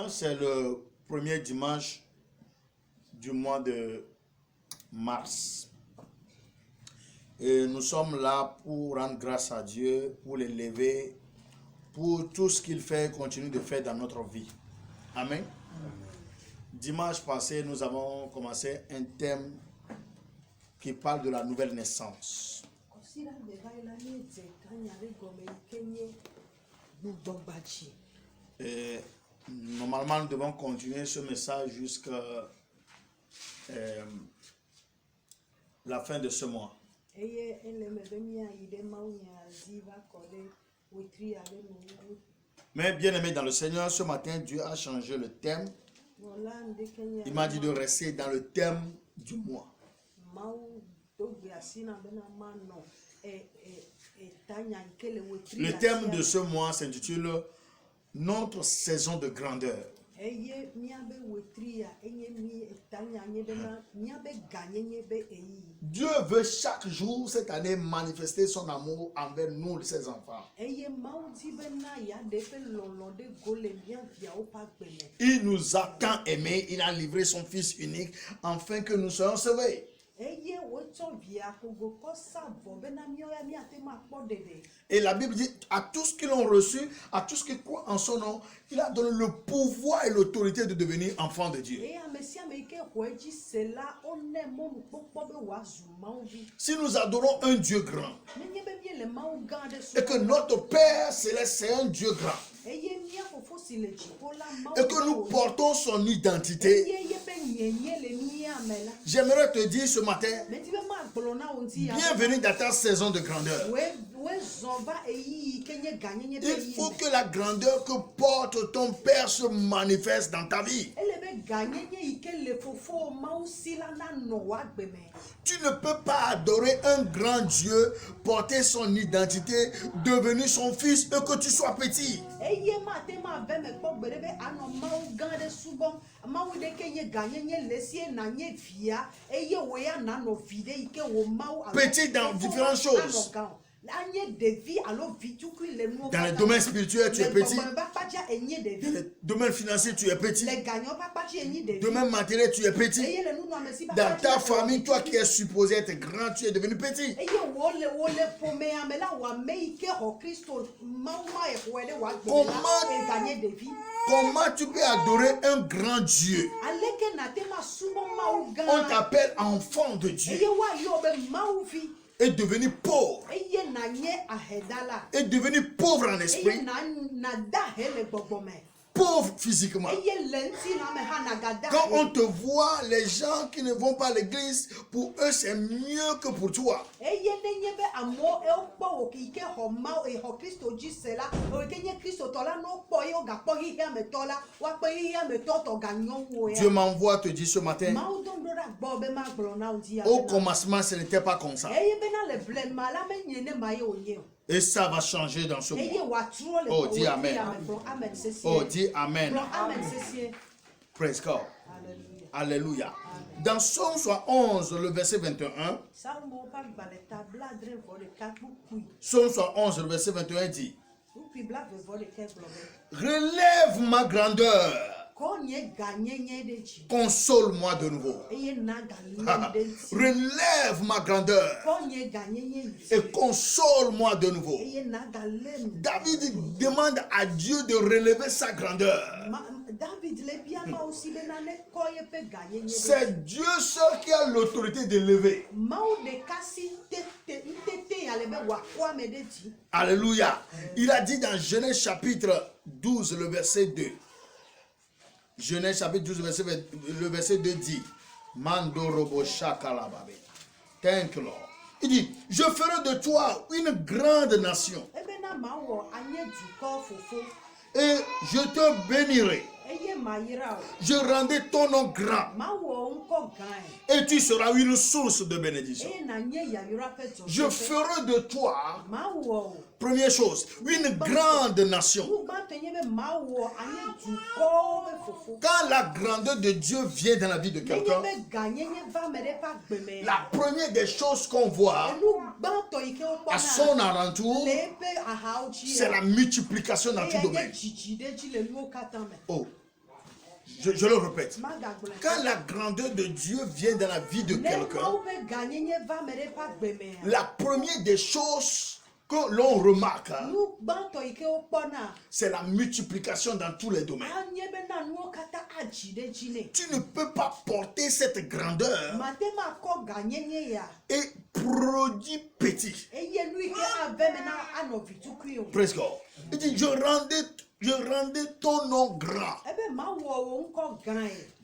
C'est le premier dimanche du mois de mars. Et nous sommes là pour rendre grâce à Dieu, pour l'élever, pour tout ce qu'il fait et continue de faire dans notre vie. Amen. Dimanche passé, nous avons commencé un thème qui parle de la nouvelle naissance. Et normalement, nous devons continuer ce message jusqu'à la fin de ce mois. Mais bien aimé dans le Seigneur, ce matin, Dieu a changé le thème. Il m'a dit de rester dans le thème du mois. Le thème de ce mois s'intitule Notre saison de grandeur. Dieu veut chaque jour cette année manifester son amour envers nous, ses enfants. Il nous a tant aimés, il a livré son Fils unique afin que nous soyons sauvés. Et la Bible dit à tous qui l'ont reçu, à tous qui croient en son nom, il a donné le pouvoir et l'autorité de devenir enfants de Dieu. Si nous adorons un Dieu grand et que notre Père céleste c'est un Dieu grand et que nous portons son identité, j'aimerais te dire ce matin, bienvenue dans ta saison de grandeur. Il faut que la grandeur que porte ton Père se manifeste dans ta vie. Tu ne peux pas adorer un grand Dieu, porter son identité, devenir son fils et que tu sois petit. Petit dans différentes choses. Dans le domaine spirituel, tu es petit. Dans le domaine financier, tu es petit. Dans le domaine matériel, tu es petit. Dans ta famille, toi qui es supposé être grand, tu es devenu petit. Comment tu peux adorer un grand Dieu? On t'appelle enfant de Dieu. Et devenir pauvre. Et devenir pauvre en esprit. Pauvre physiquement. Quand on te voit, les gens qui ne vont pas à l'église, pour eux c'est mieux que pour toi. Dieu m'envoie te dire ce matin, au commencement ce n'était pas comme ça. Et ça va changer dans ce mois. Oh, dis Amen. Oh, dis Amen. Praise God. Alléluia. Dans Psaume 11, le verset 21, Psaume 11, le verset 21 dit, relève ma grandeur. Console-moi de nouveau. Relève ma grandeur et console-moi de nouveau. David demande à Dieu de relever sa grandeur. C'est Dieu seul qui a l'autorité d'élever. Alléluia. Il a dit dans Genèse chapitre 12, le verset 2. Genèse chapitre 12, le verset 2 dit, Mando robo shakalababe. Thank you, Lord. Il dit, je ferai de toi une grande nation. Et je te bénirai. Je rendrai ton nom grand. Et tu seras une source de bénédiction. Je ferai de toi, première chose, une grande nation. Quand la grandeur de Dieu vient dans la vie de quelqu'un, la première des choses qu'on voit à son alentour, c'est la multiplication dans tout domaine. Oh. Je le répète. Quand la grandeur de Dieu vient dans la vie de quelqu'un, la première des choses que l'on remarque, c'est la multiplication dans tous les domaines. Tu ne peux pas porter cette grandeur et produit petit. Presque. Il dit, je rendais ton nom grand.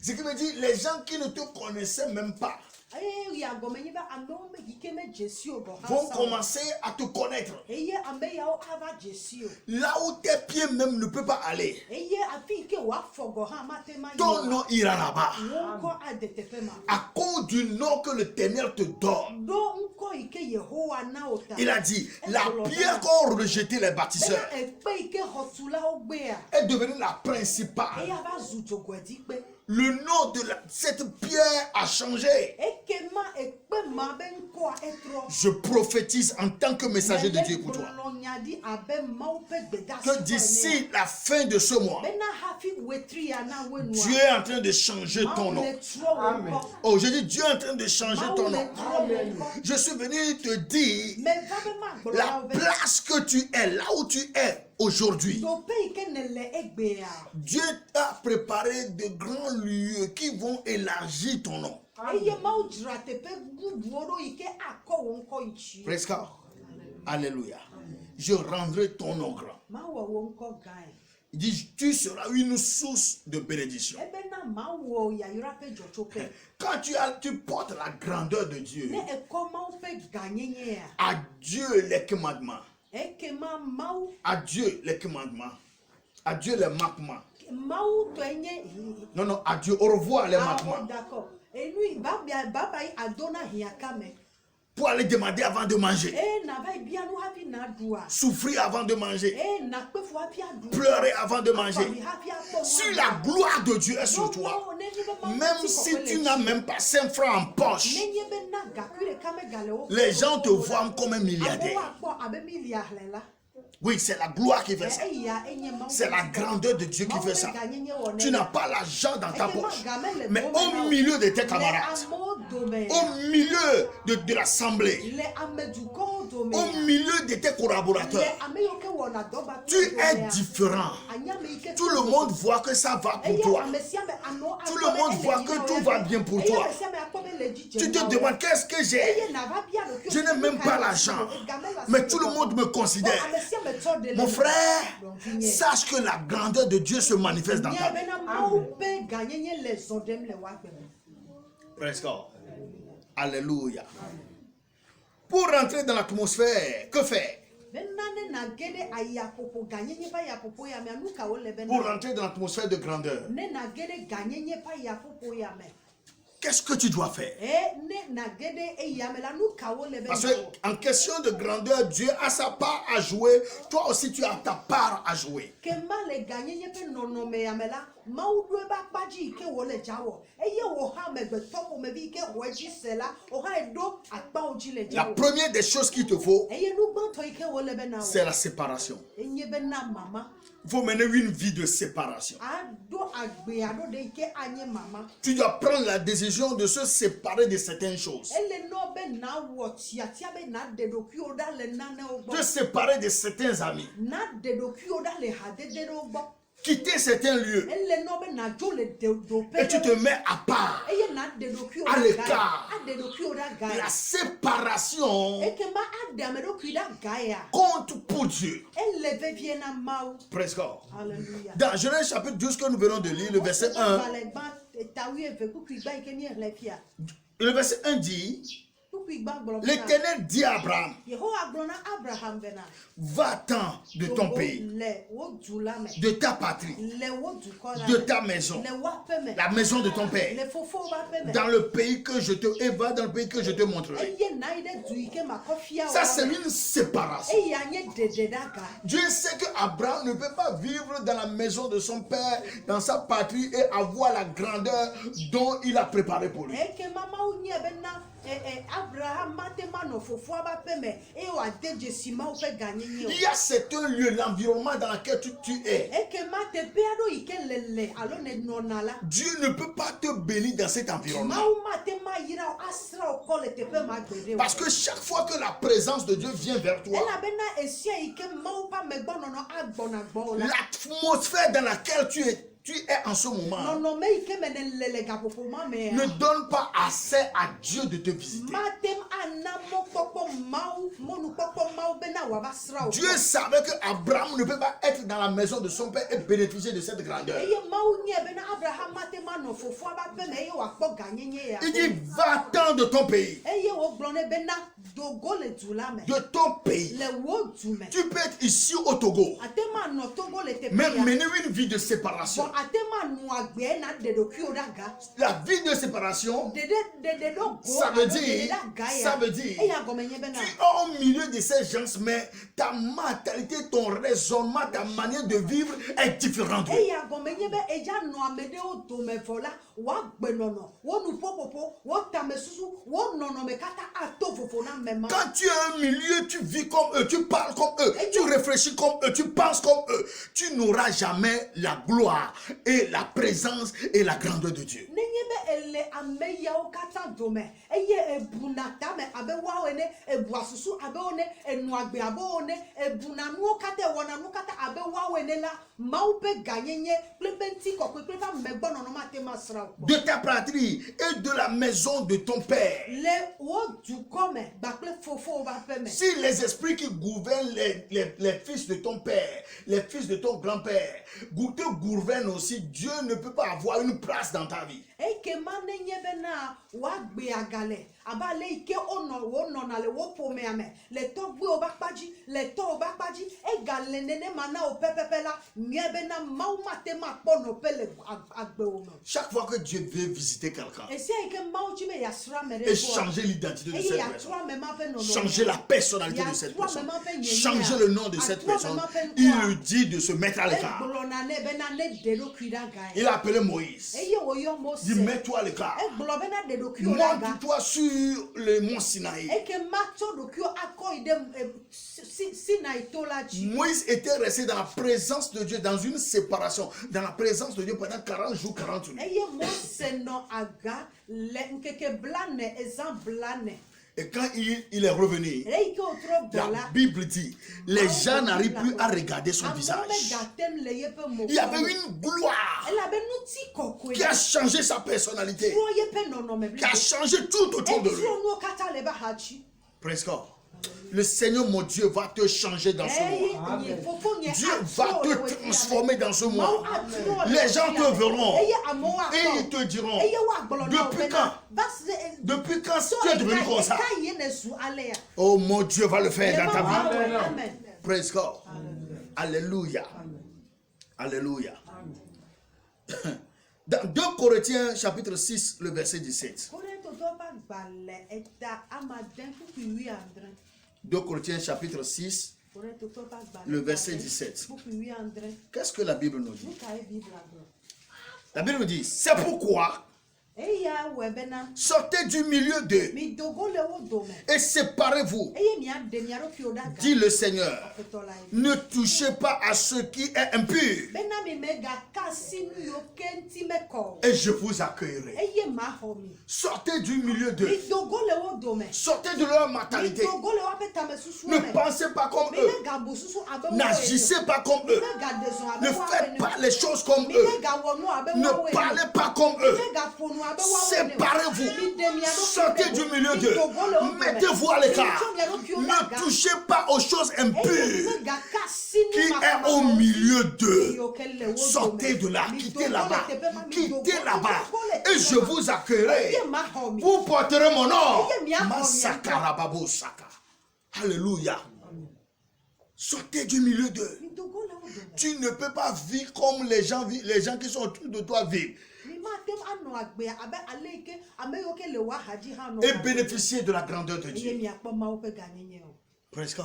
Ce qui veut dire, les gens qui ne te connaissaient même pas vont commencer à te connaître. Là où tes pieds même ne peuvent pas aller, ton nom ira là-bas. À cause du nom que l'Éternel te donne. Il a dit, la pierre qu'ont rejeté les bâtisseurs est devenue la principale. Le nom de cette pierre a changé. Je prophétise en tant que messager de Dieu pour toi que d'ici la fin de ce mois, Dieu est en train de changer ton nom. Amen. Oh, je dis Dieu est en train de changer ton nom. Amen. Je suis venu te dire la place que tu es, là où tu es aujourd'hui. Dieu t'a préparé de grands lieux qui vont élargir ton nom. Presque. Alléluia. Je rendrai ton nom grand. Il dit, tu seras une source de bénédiction. Quand tu portes la grandeur de Dieu, à Dieu les commandements. À Dieu les commandements. À Dieu les manquements. Non, à Dieu, au revoir les manquements. Pour aller demander avant de manger. Souffrir avant de manger. Pleurer avant de manger. Si la gloire de Dieu est sur toi, même si tu n'as même pas 5 francs en poche, les gens te voient comme un milliardaire. Oui, c'est la gloire qui fait ça. C'est la grandeur de Dieu qui fait ça. Tu n'as pas l'argent dans ta poche. Mais au milieu de tes camarades, au milieu de l'assemblée, au milieu de tes collaborateurs, tu es différent. Tout le monde voit que ça va pour toi. Tout le monde voit que tout va bien pour toi. Tu te demandes qu'est-ce que j'ai. Je n'ai même pas l'argent. Mais tout le monde me considère. Mon frère, sache que la grandeur de Dieu se manifeste dans ta vie. Presque. Alléluia. Pour rentrer dans l'atmosphère, que faire? Pour rentrer dans l'atmosphère de grandeur, qu'est-ce que tu dois faire? Parce qu'en question de grandeur, Dieu a sa part à jouer. Toi aussi, tu as ta part à jouer. La première des choses qu'il te faut, c'est la séparation. Il faut mener une vie de séparation. Tu dois prendre la décision de se séparer de certaines choses. De séparer de certains amis. Quitter certains lieux. Et tu te mets à part, à l'écart. La séparation compte pour Dieu. Presque. Dans Genèse chapitre 12 que nous venons de lire, le verset 1. Le verset 1 dit, l'Éternel dit à Abraham, va-t'en de ton pays, de ta patrie, de ta maison, la maison de ton père, dans le pays que je te va dans le pays que je te montrerai. Ça, c'est une séparation. Dieu sait qu'Abraham ne peut pas vivre dans la maison de son père, dans sa patrie, et avoir la grandeur dont il a préparé pour lui. Abraham matemano fofo abapeme e o adeje sima o fait gagner. Il y a certains lieux, l'environnement dans lequel tu es. Et que mate peado ikelele alo ne nonala. Dieu ne peut pas te bénir dans cet environnement. Parce que chaque fois que la présence de Dieu vient vers toi, l'atmosphère dans laquelle tu es en ce moment ne donne pas assez à Dieu de te visiter. Dieu savait qu'Abraham ne peut pas être dans la maison de son père et bénéficier de cette grandeur. Il dit, va-t'en de ton pays. De ton pays. Tu peux être ici au Togo, mais mener une vie de séparation. La vie de séparation, ça veut dire, tu es au milieu de ces gens, mais ta mentalité, ton raisonnement, ta manière de vivre est différente. Quand tu es au milieu, tu vis comme eux, tu parles comme eux, tu réfléchis comme eux, tu penses comme eux, tu n'auras jamais la gloire et la présence et la grandeur de Dieu. De ta patrie et de la maison de ton père. Si les esprits qui gouvernent les fils de ton père, les fils de ton grand-père, te gouvernent aussi, Dieu ne peut pas avoir une place dans ta vie. Chaque fois que Dieu veut visiter quelqu'un et changer l'identité de cette personne, changer la personnalité de cette personne, changer le nom de cette personne, il lui dit de se mettre à l'écart. Il a appelé Moïse. Il dit, mets-toi à l'écart. Monte-toi sur le mont Sinaï. Moïse était resté dans la présence de Dieu, dans une séparation, dans la présence de Dieu pendant 40 jours, 40 nuits. Et quand il est revenu, la Bible dit, les gens n'arrivent plus à regarder son visage. Il y avait une gloire qui a changé sa personnalité, qui a changé tout autour de lui. Presque. Le Seigneur mon Dieu va te changer dans ce mois. Dieu va te transformer dans ce mois. Les gens te verront et ils te diront, depuis quand tu es devenu comme ça? Oh mon Dieu va le faire dans ta vie. Praise God. Alléluia. Alléluia. Dans 2 Corinthiens chapitre 6, le verset 17. 2 Corinthiens chapitre 6, le verset 17. Qu'est-ce que la Bible nous dit? La Bible nous dit, c'est pourquoi sortez du milieu d'eux et séparez-vous, dit le Seigneur. Ne touchez pas à ce qui est impur et je vous accueillerai. Sortez du milieu d'eux. Sortez de leur mentalité. Ne pensez pas comme eux. N'agissez pas comme eux. Ne faites pas les choses comme eux. Ne parlez pas comme eux. Séparez-vous, sortez du milieu d'eux, mettez-vous à l'écart, ne touchez pas aux choses impures qui est au milieu d'eux. Sortez de là, quittez là-bas, et je vous accueillerai. Vous porterez mon nom. Alléluia. Sortez du milieu d'eux. Tu ne peux pas vivre comme les gens qui sont autour de toi vivent. Et bénéficier de la grandeur de Dieu. Presque.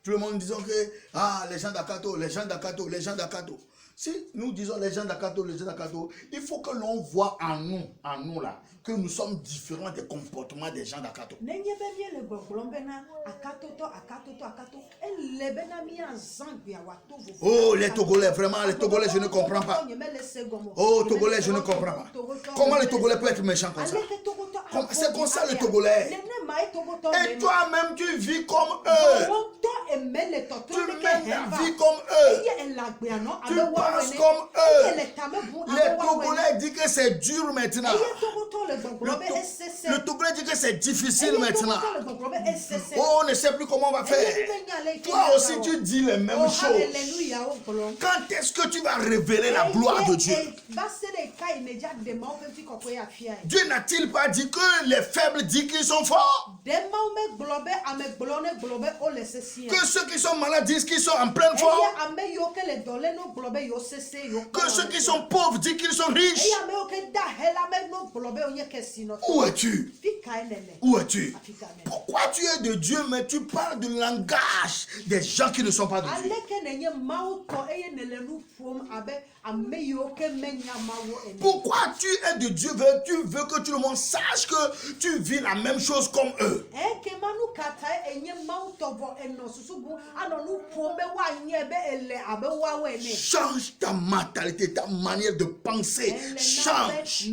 Tout le monde disant que les gens d'Akato. Si nous disons les gens d'Akato, il faut que l'on voit en nous là, que nous sommes différents des comportements des gens d'Akato. Oh, les Togolais, vraiment, les Togolais, je ne comprends pas. Oh, Togolais, je ne comprends pas. Comment les Togolais peuvent être méchants comme ça? C'est comme ça, les Togolais. Et toi-même, tu vis comme eux. Tu mènes ta vie comme eux. Tu penses comme eux. Les Togolais disent que c'est dur maintenant. Le Togolais dit que c'est difficile maintenant. Oh, on ne sait plus comment on va faire. Toi aussi, tu dis les mêmes choses. Quand est-ce que tu vas révéler la gloire de Dieu? Dieu n'a-t-il pas dit que les faibles disent qu'ils sont forts? Que ceux qui sont malades disent qu'ils sont en pleine forme? Que ceux qui sont pauvres disent qu'ils sont riches? Où es-tu? Où es-tu? Pourquoi tu es de Dieu mais tu parles du langage des gens qui ne sont pas de Dieu? Pourquoi tu es de Dieu? Tu veux que tout le monde sache que tu vis la même chose comme eux. Change ta mentalité, ta manière de penser. Change.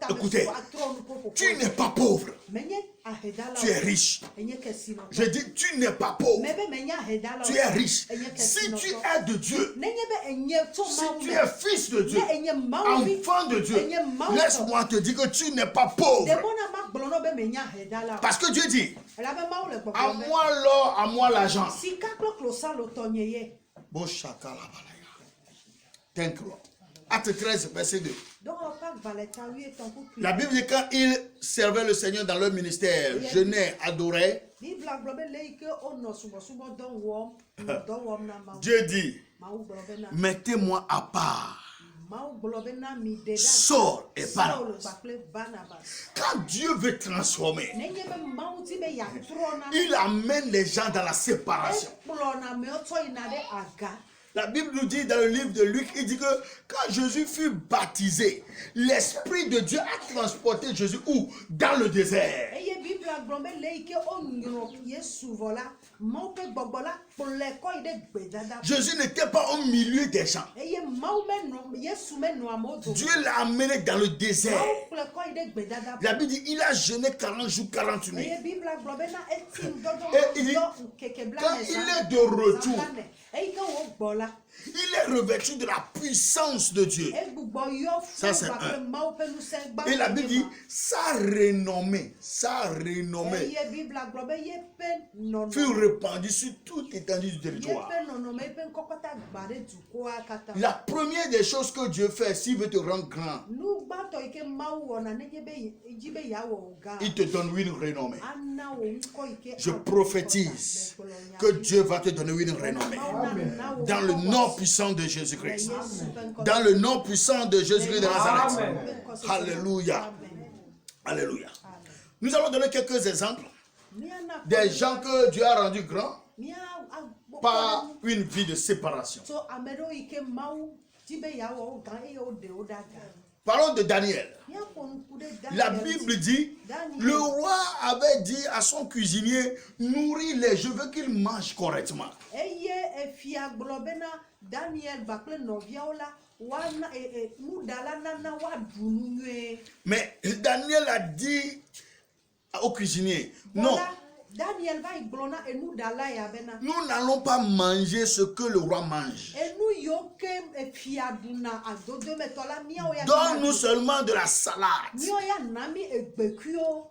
Écoutez, tu n'es pas pauvre. Tu es riche. Je dis, tu n'es pas pauvre. Tu es riche. Si tu es de Dieu, si tu es fils de Dieu, enfant de Dieu, laisse-moi te dire que tu n'es pas pauvre. Parce que Dieu dit, à moi l'or, à moi l'argent. Thank you. Acte 13, verset 2. La Bible dit quand ils servaient le Seigneur dans leur ministère, jeûnaient, adoraient. Dieu dit, mettez-moi à part Saul et Barnabas. Quand Dieu veut transformer, il amène les gens dans la séparation. La Bible nous dit dans le livre de Luc, il dit que quand Jésus fut baptisé, l'Esprit de Dieu a transporté Jésus où? Dans le désert. Jésus n'était pas au milieu des gens. Dieu l'a amené dans le désert. La Bible dit il a jeûné 40 jours, 40 nuits. Et il dit, quand il est de retour, il est revêtu de la puissance de Dieu. Ça c'est un. Et la Bible dit, sa renommée fut répandue sur toute l'étendue du territoire. La première des choses que Dieu fait, s'il veut te rendre grand, il te donne une renommée. Je prophétise que Dieu va te donner une renommée. Dans le nom puissant de Jésus-Christ. Dans le nom puissant de Jésus-Christ de Nazareth. Alléluia. Alléluia. Nous allons donner quelques exemples des gens que Dieu a rendus grands par une vie de séparation. Parlons de Daniel. La Bible dit, le roi avait dit à son cuisinier, nourris-les, je veux qu'ils mangent correctement. Mais Daniel a dit au cuisinier, non. Nous n'allons pas manger ce que le roi mange. Donne-nous seulement de la salade.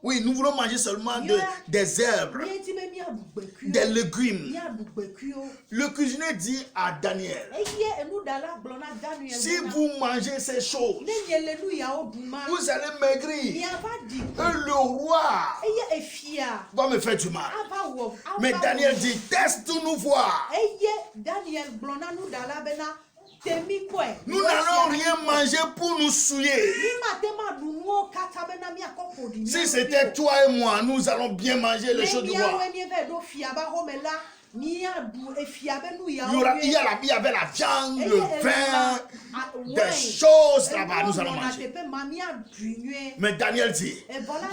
Oui, nous voulons manger seulement des herbes, des légumes. Le cuisinier dit à Daniel, si vous mangez ces choses, vous allez maigrir. Et le roi va me faire du mal. Mais Daniel dit, teste-nous voir. Nous n'allons rien manger pour nous souiller. Si c'était toi et moi, nous allons bien manger les choses du roi. Il y avait la viande, le vin, des choses là-bas. Nous allons manger. Mais Daniel dit,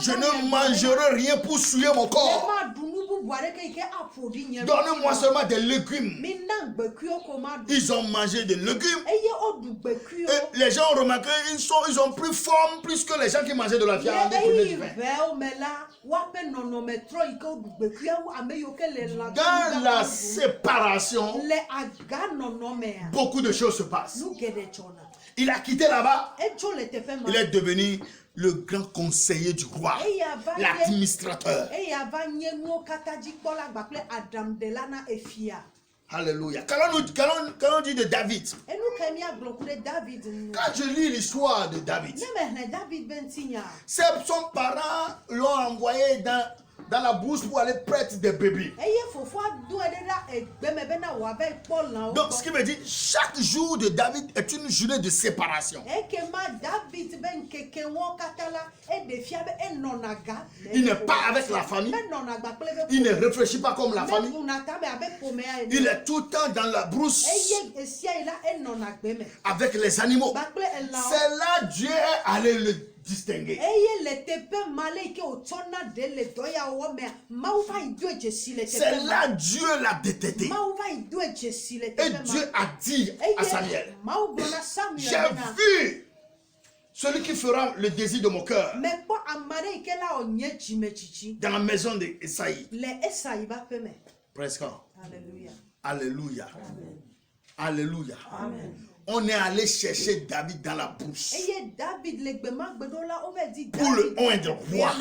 je ne mangerai rien pour souiller mon corps. Donne-moi seulement des légumes. Ils ont mangé des légumes. Et les gens ont remarqué, ils ont pris forme plus que les gens qui mangeaient de la viande et du vin. Dans la séparation, beaucoup de choses se passent. Il a quitté là-bas. Il est devenu le grand conseiller du roi, l'administrateur. Alléluia. Qu'allons dit de David? Quand je lis l'histoire de David, son parents l'ont envoyé dans la brousse pour aller prêtre des bébés. Donc ce qui veut dire, chaque jour de David est une journée de séparation. Il n'est pas avec la famille. Il ne réfléchit pas comme la famille. Il est tout le temps dans la brousse avec les animaux. C'est là Dieu est allé le distinguer. C'est là Dieu l'a détecté. Et Dieu a dit à Samuel, j'ai vu celui qui fera le désir de mon cœur dans la maison d'Esaïe. Presque. Alléluia. Alléluia. On est allé chercher David dans la brousse pour le oindre roi.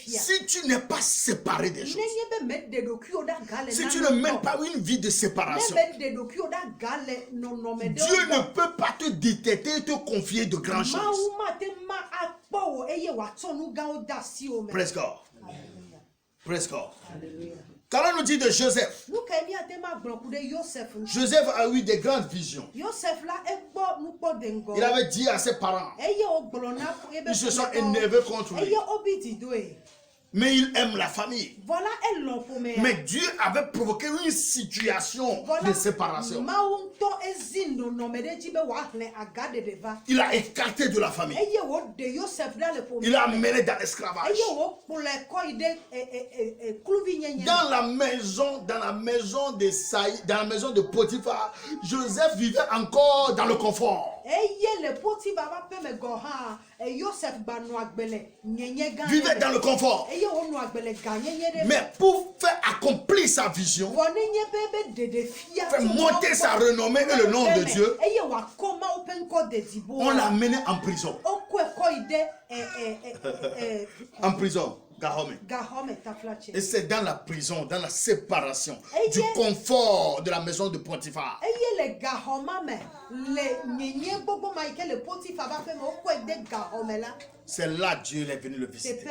Si tu n'es pas séparé des choses, si tu ne mènes pas une vie de séparation, Dieu ne peut pas te détecter et te confier de grandes choses. Presque. Presque. Quand on nous dit de Joseph, Joseph a eu des grandes visions. Il avait dit à ses parents, ils se sont énervés contre lui. Mais il aime la famille. Mais Dieu avait provoqué une situation de séparation. Il a écarté de la famille. Il a amené dans l'esclavage. Dans la maison de Potiphar, Joseph vivait encore dans le confort. Vivait dans le confort. Mais pour faire accomplir sa vision, faire monter sa renommée et le nom de Dieu, on l'a mené en prison. En prison. Et c'est dans la prison, dans la séparation du confort de la maison de Potiphar. C'est là Dieu est venu le visiter.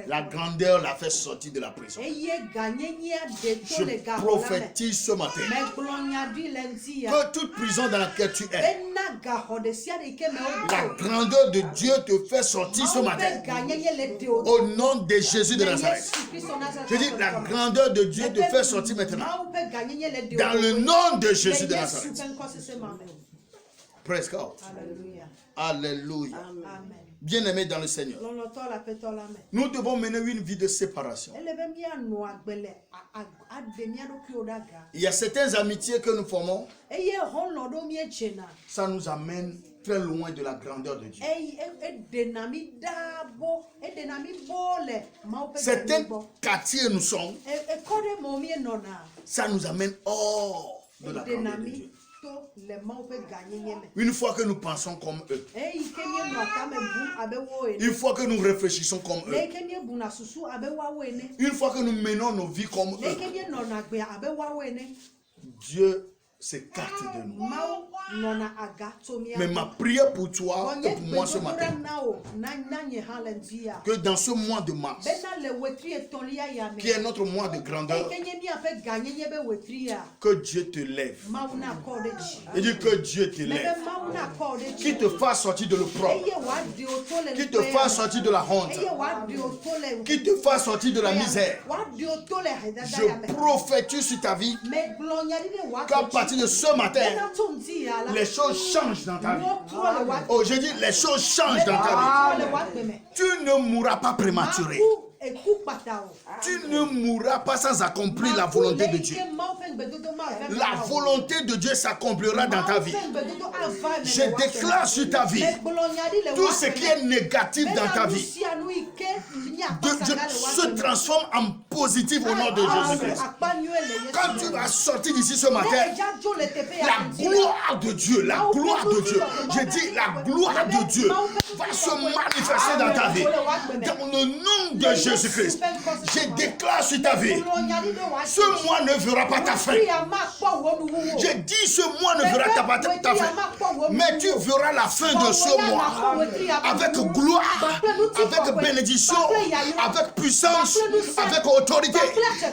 La grandeur l'a fait sortir de la prison. Je prophétise ce matin que toute prison dans laquelle tu es, la grandeur de Dieu te fait sortir ce matin. Au nom de Jésus de Nazareth. Je dis, la grandeur de Dieu te fait sortir maintenant. Dans le nom de Jésus de Nazareth. Praise God. Alléluia. Bien-aimés dans le Seigneur, nous devons mener une vie de séparation. Il y a certaines amitiés que nous formons, ça nous amène très loin de la grandeur de Dieu. Certains quartiers nous sommes, ça nous amène hors de la grandeur de Dieu. Une fois que nous pensons comme eux, une fois que nous réfléchissons comme eux, une fois que nous menons nos vies comme eux, Dieu s'écarte de nous. Mais ma prière pour toi et pour moi ce matin, que dans ce mois de mars, qui est notre mois de grandeur, que Dieu te lève. Et dit que Dieu te lève. Qui te fasse sortir de l'opprobre. Qui te fasse sortir de la honte. Qui te fasse sortir de la misère. Je prophétise sur ta vie qu'à partir de ce matin, les choses changent dans ta vie. Oh, je dis, les choses changent dans ta vie. Tu ne mourras pas prématuré. Tu ne mourras pas sans accomplir la volonté de Dieu. La volonté de Dieu s'accomplira dans ta vie. Je déclare sur ta vie tout ce qui est négatif dans ta vie se transforme en positif au nom de Jésus-Christ. Quand tu vas sortir d'ici ce matin, la gloire de Dieu, je dis la gloire de Dieu va se manifester dans ta vie. Dans le nom de Jésus-Christ, je déclare sur ta vie, ce mois ne verra pas ta fin. Je dis ce mois ne verra pas ta fin. Mais tu verras la fin de ce mois avec gloire, avec bénédiction, avec puissance, avec autorité.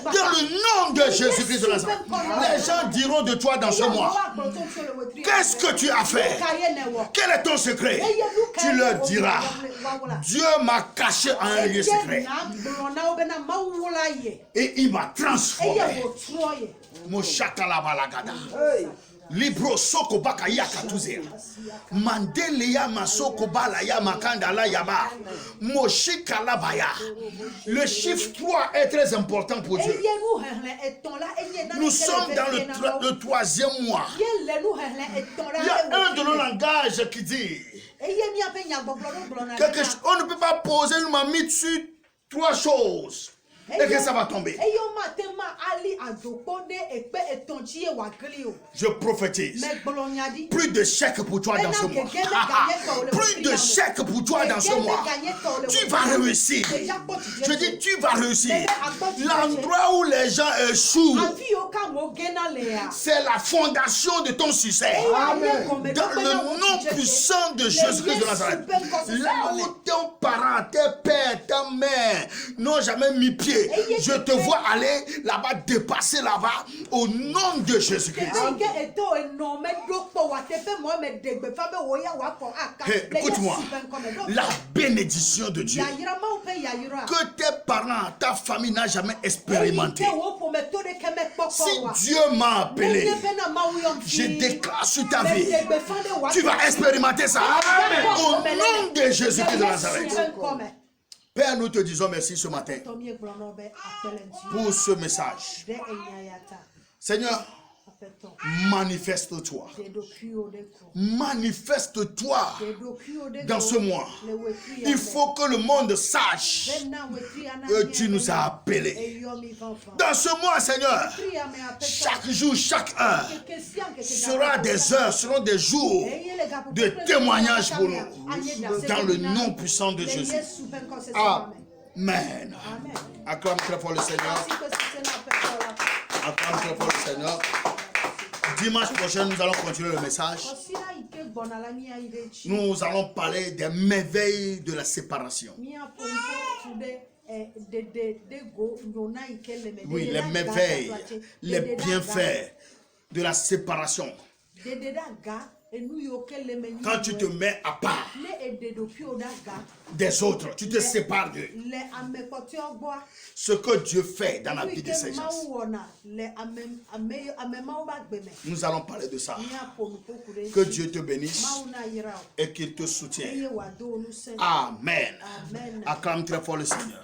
Dans le nom de Jésus-Christ de Nazareth, les gens diront de toi dans ce mois, qu'est-ce que tu as fait? Quel est ton secret? Tu leur diras, Dieu m'a caché en un lieu secret et il m'a transformé. Moshakalabalagada. Libro soko baka yakatuzera. Mandeleya masoko bala ya makanda la yaba. Moshikalabaya. Le chiffre 3 est très important pour Dieu. Nous sommes dans le troisième mois. Il y a un de nos langages qui dit on ne peut pas poser une marmite sur 3 choses et que ça va tomber. Je prophétise plus de chèques pour toi dans ce mois. Plus de chèques pour toi dans ce mois. Tu vas réussir. Je dis tu vas réussir. L'endroit où les gens échouent, c'est la fondation de ton succès. Dans le nom puissant de Jésus-Christ de Nazareth. Là où ton parent, tes pères, ta mère n'ont jamais mis pied, je te vois aller là-bas, dépasser là-bas, au nom de Jésus-Christ. Hey, écoute-moi, la bénédiction de Dieu que tes parents, ta famille n'a jamais expérimenté. Si Dieu m'a appelé, je déclare sur ta vie, tu vas expérimenter ça. Au nom de Jésus-Christ de Nazareth. Père, nous te disons merci ce matin pour ce message. Seigneur, manifeste-toi. Manifeste-toi dans ce mois. Il faut que le monde sache que tu nous as appelés. Dans ce mois, Seigneur, chaque jour, chaque heure sera des heures, seront des jours de témoignage pour nous. Dans le nom puissant de Jésus. Amen. Acclame très fort le Seigneur. Acclame très fort le Seigneur. Dimanche prochain, nous allons continuer le message. Nous allons parler des merveilles de la séparation. Oui, les merveilles, les bienfaits de la séparation. Quand tu te mets à part des autres, tu te sépares d'eux. Ce que Dieu fait dans la vie de ces gens. Nous allons parler de ça. Que Dieu te bénisse et qu'il te soutienne. Amen. Acclame très fort le Seigneur.